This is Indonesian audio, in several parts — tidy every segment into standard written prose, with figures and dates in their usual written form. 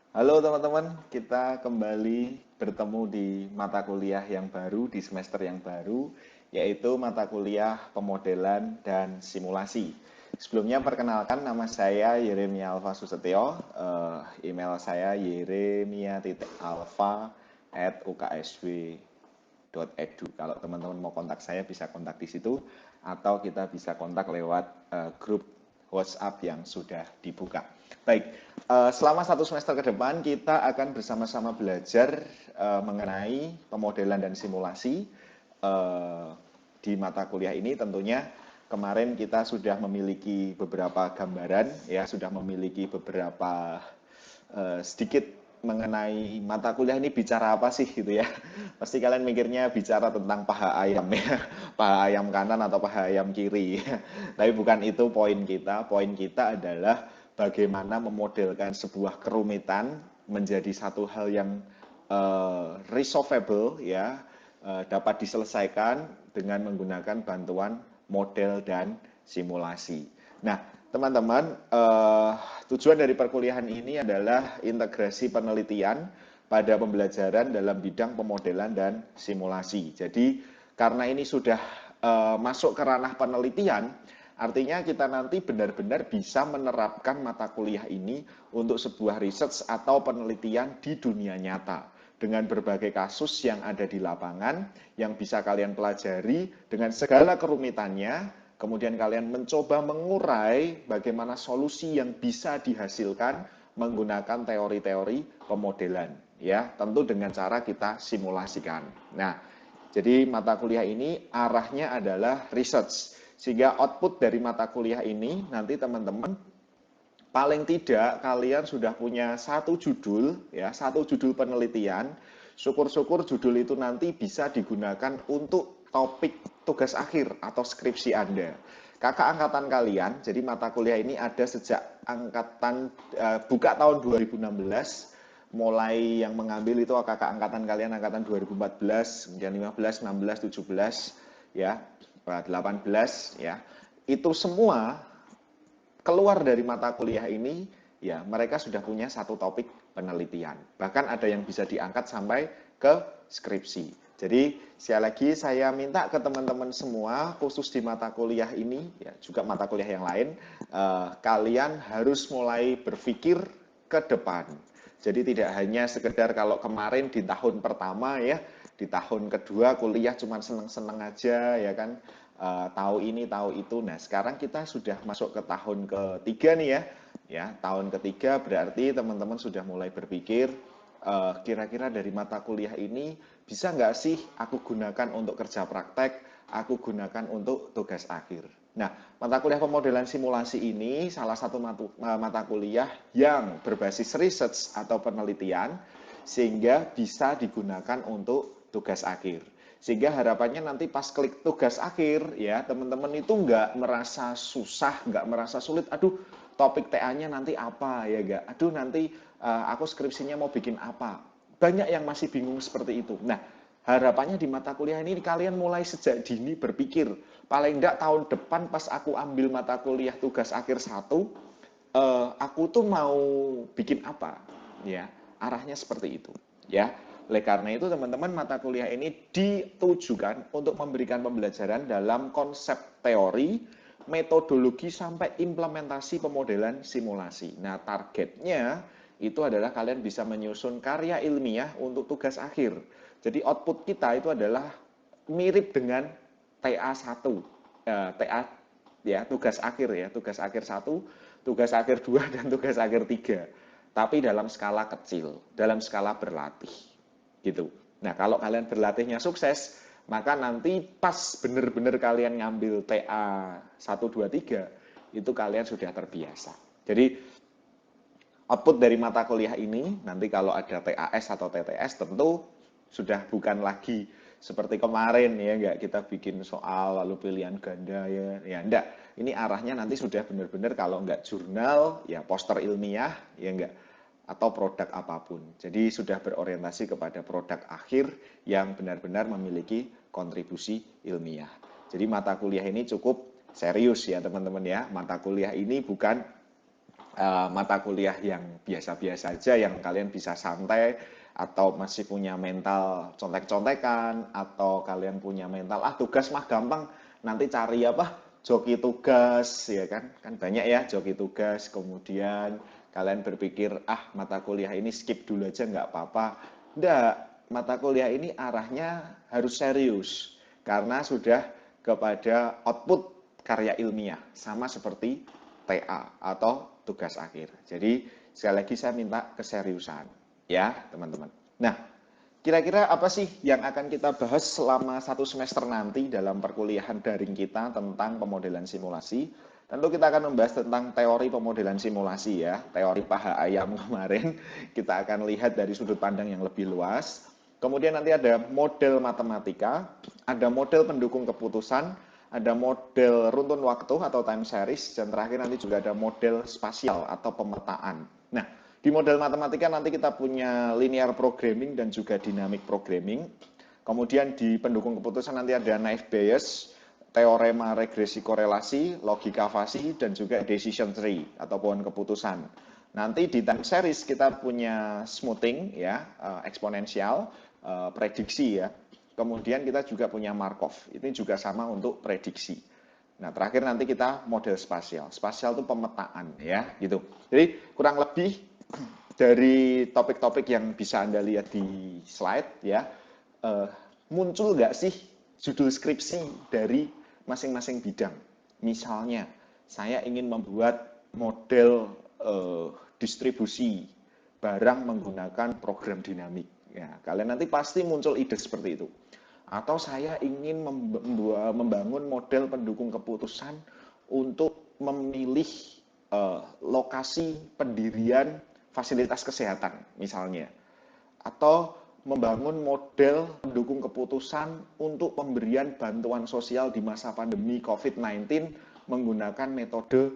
Halo teman-teman, kita kembali bertemu di mata kuliah yang baru, di semester yang baru, yaitu mata kuliah pemodelan dan simulasi. Sebelumnya perkenalkan nama saya Yeremia Alfa Susetio, email saya yeremia.alfa@uksw.edu. Kalau teman-teman mau kontak saya bisa kontak di situ, atau kita bisa kontak lewat grup WhatsApp yang sudah dibuka. Baik, selama satu semester ke depan kita akan bersama-sama belajar mengenai pemodelan dan simulasi eh, di mata kuliah ini. Tentunya kemarin kita sudah memiliki beberapa gambaran, ya sudah memiliki beberapa sedikit mengenai mata kuliah ini bicara apa sih gitu ya. Pasti kalian mikirnya bicara tentang paha ayam ya, paha ayam kanan atau paha ayam kiri. Tapi bukan itu poin kita. Poin kita adalah bagaimana memodelkan sebuah kerumitan menjadi satu hal yang resolvable ya, dapat diselesaikan dengan menggunakan bantuan model dan simulasi. Nah, teman-teman, tujuan dari perkuliahan ini adalah integrasi penelitian pada pembelajaran dalam bidang pemodelan dan simulasi. Jadi, karena ini sudah masuk ke ranah penelitian, artinya kita nanti benar-benar bisa menerapkan mata kuliah ini untuk sebuah research atau penelitian di dunia nyata dengan berbagai kasus yang ada di lapangan yang bisa kalian pelajari dengan segala kerumitannya. Kemudian kalian mencoba mengurai bagaimana solusi yang bisa dihasilkan menggunakan teori-teori pemodelan, ya tentu dengan cara kita simulasikan. Nah, jadi mata kuliah ini arahnya adalah research, sehingga output dari mata kuliah ini nanti teman-teman paling tidak kalian sudah punya satu judul, ya satu judul penelitian. Syukur-syukur judul itu nanti bisa digunakan untuk topik tugas akhir atau skripsi Anda. Kakak angkatan kalian, jadi mata kuliah ini ada sejak angkatan buka tahun 2016, mulai yang mengambil itu kakak angkatan kalian angkatan 2014, kemudian 15, 16, 17, ya, 18, ya. Itu semua keluar dari mata kuliah ini, ya mereka sudah punya satu topik penelitian. Bahkan ada yang bisa diangkat sampai ke skripsi. Jadi sekali lagi saya minta ke teman-teman semua, khusus di mata kuliah ini, ya juga mata kuliah yang lain, kalian harus mulai berpikir ke depan. Jadi tidak hanya sekedar kalau kemarin di tahun pertama ya, di tahun kedua kuliah cuma seneng-seneng aja ya kan, tahu ini tahu itu. Nah sekarang kita sudah masuk ke tahun ketiga nih ya tahun ketiga berarti teman-teman sudah mulai berpikir kira-kira dari mata kuliah ini bisa nggak sih aku gunakan untuk kerja praktek, aku gunakan untuk tugas akhir. Nah, mata kuliah pemodelan simulasi ini salah satu mata kuliah yang berbasis research atau penelitian sehingga bisa digunakan untuk tugas akhir. Sehingga harapannya nanti pas klik tugas akhir ya teman-teman itu nggak merasa susah, nggak merasa sulit. Aduh, topik TA-nya nanti apa ya nggak? Aduh nanti aku skripsinya mau bikin apa? Banyak yang masih bingung seperti itu. Nah, harapannya di mata kuliah ini kalian mulai sejak dini berpikir, paling enggak tahun depan pas aku ambil mata kuliah tugas akhir satu, aku tuh mau bikin apa, ya arahnya seperti itu, ya. Oleh karena itu teman-teman mata kuliah ini ditujukan untuk memberikan pembelajaran dalam konsep teori, metodologi sampai implementasi pemodelan simulasi. Nah targetnya itu adalah kalian bisa menyusun karya ilmiah untuk tugas akhir. Jadi output kita itu adalah mirip dengan TA1, TA ya tugas akhir ya, tugas akhir 1, tugas akhir 2 dan tugas akhir 3. Tapi dalam skala kecil, dalam skala berlatih. Gitu. Nah, kalau kalian berlatihnya sukses, maka nanti pas benar-benar kalian ngambil TA 1 2 3 itu kalian sudah terbiasa. Jadi output dari mata kuliah ini nanti kalau ada TAS atau TTS tentu sudah bukan lagi seperti kemarin ya enggak kita bikin soal lalu pilihan ganda ya enggak, ini arahnya nanti sudah benar-benar kalau enggak jurnal ya poster ilmiah ya enggak atau produk apapun. Jadi sudah berorientasi kepada produk akhir yang benar-benar memiliki kontribusi ilmiah. Jadi mata kuliah ini cukup serius ya teman-teman ya. Mata kuliah ini bukan mata kuliah yang biasa-biasa aja, yang kalian bisa santai, atau masih punya mental contek-contekan, atau kalian punya mental tugas mah gampang, nanti cari apa joki tugas, ya kan banyak ya joki tugas. Kemudian kalian berpikir mata kuliah ini skip dulu aja nggak apa-apa. Nggak, mata kuliah ini arahnya harus serius karena sudah kepada output karya ilmiah, sama seperti TA atau tugas akhir. Jadi sekali lagi saya minta keseriusan ya teman-teman. Nah, kira-kira apa sih yang akan kita bahas selama 1 semester nanti dalam perkuliahan daring kita tentang pemodelan simulasi? Tentu kita akan membahas tentang teori pemodelan simulasi ya, teori paha ayam kemarin. Kita akan lihat dari sudut pandang yang lebih luas. Kemudian nanti ada model matematika, ada model pendukung keputusan, ada model runtun waktu atau time series, dan terakhir nanti juga ada model spasial atau pemetaan. Nah, di model matematika nanti kita punya linear programming dan juga dynamic programming. Kemudian di pendukung keputusan nanti ada naive Bayes, teorema regresi korelasi, logika fasi, dan juga decision tree atau pohon keputusan. Nanti di time series kita punya smoothing ya, eksponensial, prediksi ya. Kemudian kita juga punya Markov. Ini juga sama untuk prediksi. Nah, terakhir nanti kita model spasial. Spasial itu pemetaan ya, gitu. Jadi kurang lebih dari topik-topik yang bisa Anda lihat di slide ya, muncul nggak sih judul skripsi dari masing-masing bidang? Misalnya, saya ingin membuat model distribusi barang menggunakan program dinamik. Ya, kalian nanti pasti muncul ide seperti itu. Atau saya ingin membangun model pendukung keputusan untuk memilih lokasi pendirian fasilitas kesehatan misalnya. Atau membangun model pendukung keputusan untuk pemberian bantuan sosial di masa pandemi COVID-19 menggunakan metode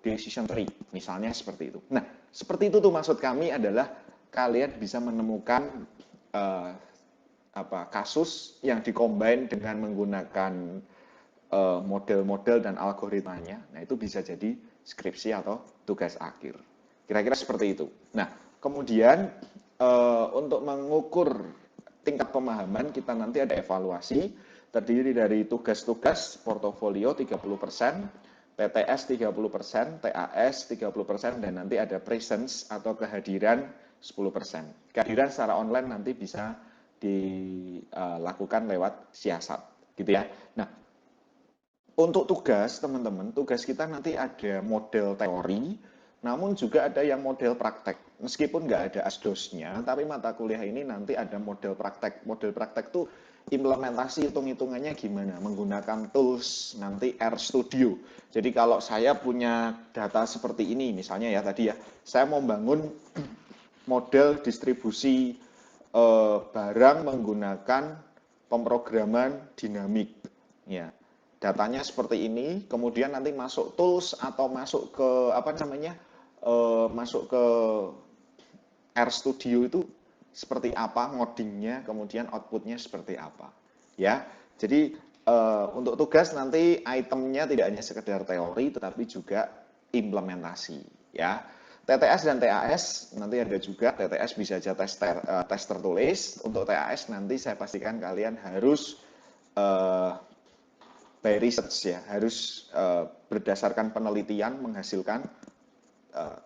decision tree, misalnya seperti itu. Nah, seperti itu tuh maksud kami adalah kalian bisa menemukan kasus yang dikombin dengan menggunakan model-model dan algoritmanya. Nah, itu bisa jadi skripsi atau tugas akhir. Kira-kira seperti itu. Nah, kemudian untuk mengukur tingkat pemahaman kita nanti ada evaluasi terdiri dari tugas-tugas portofolio 30%, TTS 30%, TAS 30%, dan nanti ada presence atau kehadiran 10%. Kehadiran secara online nanti bisa dilakukan lewat siasat, gitu ya. Nah, untuk tugas teman-teman, tugas kita nanti ada model teori, namun juga ada yang model praktek. Meskipun nggak ada asdosnya, tapi mata kuliah ini nanti ada model praktek. Model praktek tuh implementasi hitung-hitungannya gimana, menggunakan tools nanti RStudio. Jadi kalau saya punya data seperti ini, misalnya ya tadi ya, saya mau bangun model distribusi barang menggunakan pemrograman dinamik. Ya, datanya seperti ini, kemudian nanti masuk tools atau masuk ke masuk ke RStudio itu seperti apa ngodingnya, kemudian outputnya seperti apa. Ya, jadi untuk tugas nanti itemnya tidak hanya sekedar teori, tetapi juga implementasi. Ya. TTS dan TAS nanti ada juga. TTS bisa aja tes tertulis. Untuk TAS nanti saya pastikan kalian harus by research ya, harus berdasarkan penelitian menghasilkan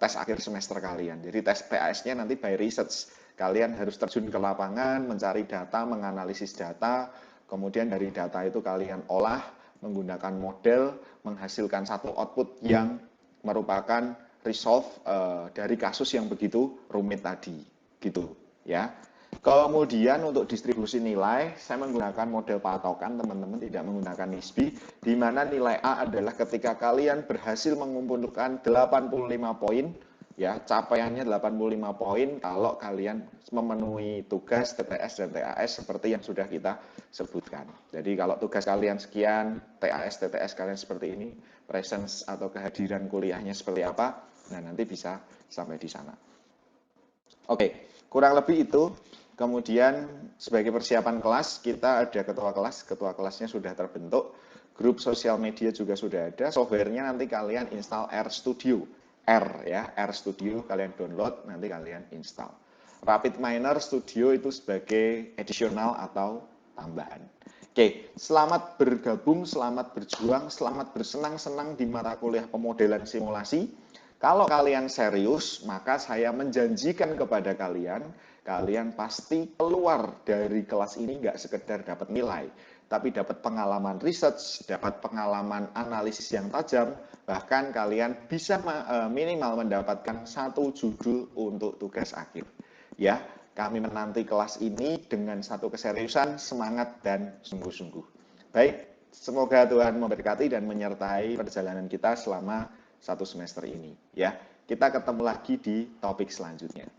tes akhir semester kalian. Jadi tes TAS-nya nanti by research. Kalian harus terjun ke lapangan, mencari data, menganalisis data, kemudian dari data itu kalian olah menggunakan model, menghasilkan satu output yang merupakan resolve dari kasus yang begitu rumit tadi, gitu ya. Kemudian untuk distribusi nilai, saya menggunakan model patokan, teman-teman, tidak menggunakan NISBI, di mana nilai A adalah ketika kalian berhasil mengumpulkan 85 poin, ya, capaiannya 85 poin kalau kalian memenuhi tugas TTS dan TAS seperti yang sudah kita sebutkan. Jadi kalau tugas kalian sekian, TAS, TTS kalian seperti ini, presence atau kehadiran kuliahnya seperti apa, nah nanti bisa sampai di sana. Oke, kurang lebih itu. Kemudian sebagai persiapan kelas, kita ada ketua kelasnya sudah terbentuk, grup sosial media juga sudah ada, softwarenya nanti kalian install RStudio. R ya, R Studio kalian download, nanti kalian install. RapidMiner Studio itu sebagai additional atau tambahan. Oke, selamat bergabung, selamat berjuang, selamat bersenang-senang di mata kuliah pemodelan simulasi. Kalau kalian serius, maka saya menjanjikan kepada kalian, kalian pasti keluar dari kelas ini nggak sekedar dapat nilai, tapi dapat pengalaman research, dapat pengalaman analisis yang tajam, bahkan kalian bisa minimal mendapatkan 1 judul untuk tugas akhir. Ya, kami menanti kelas ini dengan satu keseriusan, semangat, dan sungguh-sungguh. Baik, semoga Tuhan memberkati dan menyertai perjalanan kita selama 1 semester ini. Ya, kita ketemu lagi di topik selanjutnya.